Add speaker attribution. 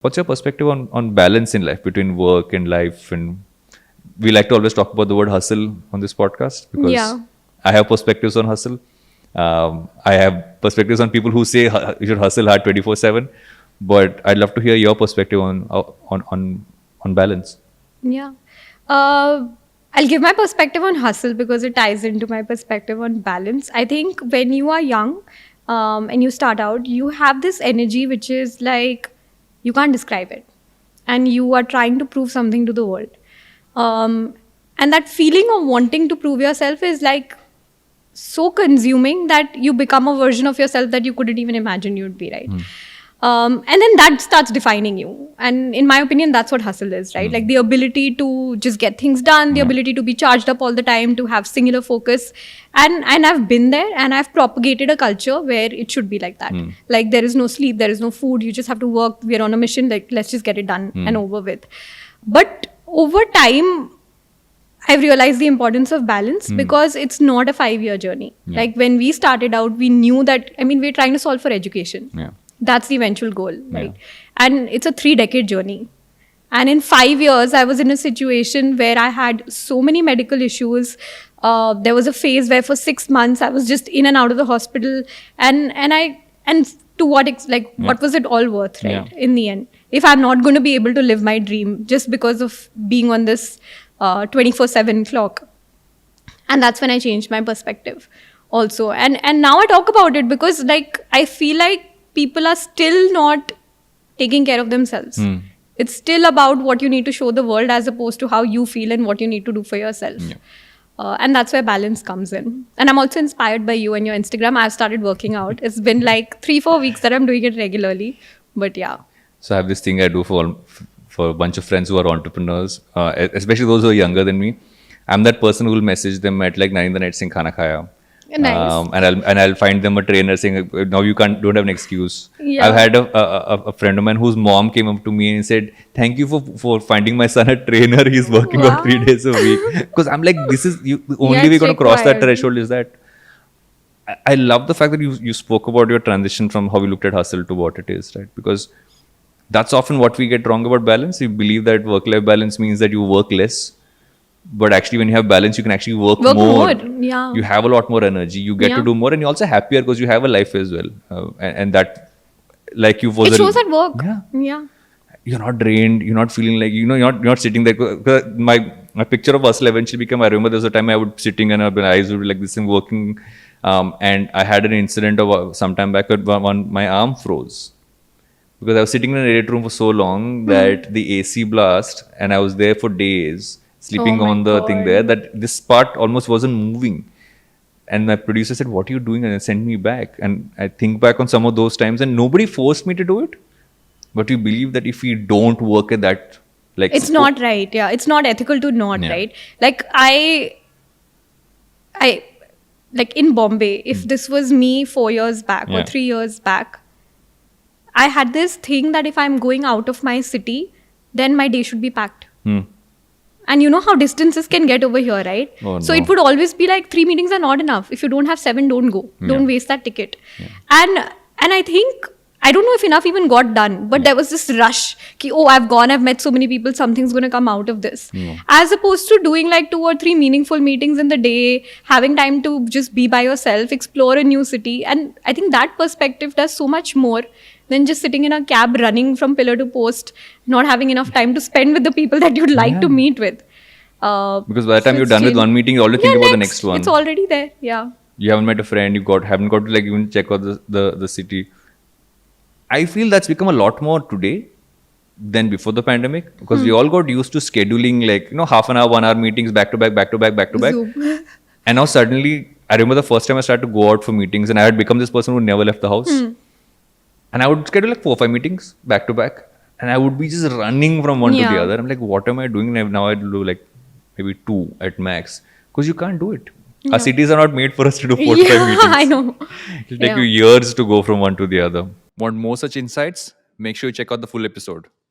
Speaker 1: What's your perspective on balance in life between work and life? And we like to always talk about the word hustle on this podcast because
Speaker 2: Yeah.
Speaker 1: I have perspectives on hustle. I have perspectives on people who say you should hustle hard 24/7. But I'd love to hear your perspective on balance.
Speaker 2: Yeah. Uh, I'll give my perspective on hustle because it ties into my perspective on balance. I think when you are young and you start out, you have this energy which is like you can't describe it. And you are trying to prove something to the world. Um, and that feeling of wanting to prove yourself is like so consuming that you become a version of yourself that you couldn't even imagine you'd be, right? And then that starts defining you. And in my opinion, that's what hustle is, right? Like the ability to just get things done, the ability to be charged up all the time, to have singular focus. And I've been there and I've propagated a culture where it should be like that. Like there is no sleep, there is no food, you just have to work, we're on a mission, like let's just get it done and over with. But over time, I've realized the importance of balance because it's not a 5-year journey. Like when we started out, we knew that, I mean, we're trying to solve for education.
Speaker 1: Yeah.
Speaker 2: That's the eventual goal, right? And it's a 3-decade journey. And in 5 years, I was in a situation where I had so many medical issues. There was a phase where for 6 months I was just in and out of the hospital, and to what was it all worth, right?
Speaker 1: Yeah.
Speaker 2: In the end, if I'm not going to be able to live my dream just because of being on this 24/7 clock. And that's when I changed my perspective also. And now I talk about it because like I feel like people are still not taking care of themselves. It's still about what you need to show the world as opposed to how you feel and what you need to do for yourself. And that's where balance comes in. And I'm also inspired by you and your Instagram. I've started working out. It's been like 3-4 weeks that I'm doing it regularly. But yeah.
Speaker 1: So I have this thing I do for a bunch of friends who are entrepreneurs, especially those who are younger than me. I'm that person who will message them at like 9 in the night saying "Khana khaya,"
Speaker 2: Nice.
Speaker 1: and I'll find them a trainer saying now you don't have an excuse.
Speaker 2: Yeah.
Speaker 1: I've had a friend of mine whose mom came up to me and said, "Thank you for finding my son a trainer. He's working out 3 days a week." Because I'm like, this is the only way
Speaker 2: it's
Speaker 1: we're going to cross that
Speaker 2: required.
Speaker 1: threshold is that. I love the fact that you spoke about your transition from how we looked at hustle to what it is, right? Because that's often what we get wrong about balance. We believe that work-life balance means that you work less. But actually, when you have balance, you can actually work more.
Speaker 2: Yeah.
Speaker 1: You have a lot more energy. You get to do more, and you're also happier because you have a life as well. And that, like you,
Speaker 2: It shows at work.
Speaker 1: Yeah,
Speaker 2: Yeah.
Speaker 1: you're not drained. You're not feeling like you're not sitting there. 'Cause my picture of hustle eventually became. I remember there was a time I would sitting and my eyes would be like this and working. And I had an incident of some time back when my arm froze. Because I was sitting in an edit room for so long that the AC blast, and I was there for days, sleeping
Speaker 2: Oh my
Speaker 1: on the thing
Speaker 2: God.
Speaker 1: there, that this part almost wasn't moving. And my producer said, "What are you doing?" And they sent me back. And I think back on some of those times, and nobody forced me to do it. But you believe that if we don't work at that, like
Speaker 2: It's not right. Yeah. It's not ethical to not,
Speaker 1: Yeah.
Speaker 2: right? Like I like in Bombay, if this was me 4 years back or
Speaker 1: Yeah.
Speaker 2: 3 years back, I had this thing that if I'm going out of my city, then my day should be packed. And you know how distances can get over here, right?
Speaker 1: Oh,
Speaker 2: So
Speaker 1: no.
Speaker 2: it would always be like 3 meetings are not enough. If you don't have 7, don't go. Don't waste that ticket. And I think I don't know if enough even got done, but there was this rush. Ki, oh, I've gone, I've met so many people, something's going to come out of this. As opposed to doing like 2 or 3 meaningful meetings in the day, having time to just be by yourself, explore a new city. And I think that perspective does so much more than just sitting in a cab running from pillar to post, not having enough time to spend with the people that you'd like to meet with.
Speaker 1: Because by the time
Speaker 2: So
Speaker 1: you're
Speaker 2: it's
Speaker 1: done with
Speaker 2: changed.
Speaker 1: one meeting, you already think about the next one.
Speaker 2: It's already there. Yeah.
Speaker 1: You haven't met a friend, haven't got to like even check out the city. I feel that's become a lot more today than before the pandemic because we all got used to scheduling like half an hour, 1 hour meetings back to back.
Speaker 2: Zoom.
Speaker 1: And now suddenly, I remember the first time I started to go out for meetings and I had become this person who never left the house. And I would schedule like 4 or 5 meetings back to back. And I would be just running from one to the
Speaker 2: Yeah.
Speaker 1: other. I'm like, what am I doing now? I do like maybe 2 at max because you can't do it. Our cities are not made for us to do 4 to 5 meetings.
Speaker 2: I know.
Speaker 1: It'll take you years to go from one to the other. Want more such insights? Make sure you check out the full episode.